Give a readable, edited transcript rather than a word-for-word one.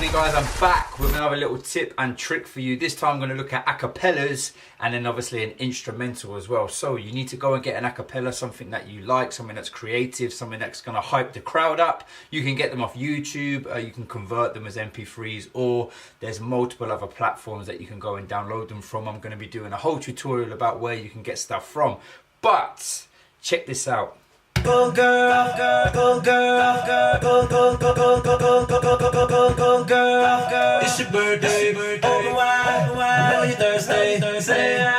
happening, guys? I'm back with another little tip and trick for you. This time I'm going to look at acapellas and then obviously an instrumental as well. So you need to go and get an acapella, something that you like, something that's creative, something that's going to hype the crowd up. You can get them off YouTube, you can convert them as MP3s, or there's multiple other platforms that you can go and download them from. I'm going to be doing a whole tutorial about where you can get stuff from. But check this out. Go girl, go girl, go girl, go girl, go girl, go girl, go girl, go girl, go girl. It's your birthday, oh why, know you Thursday, say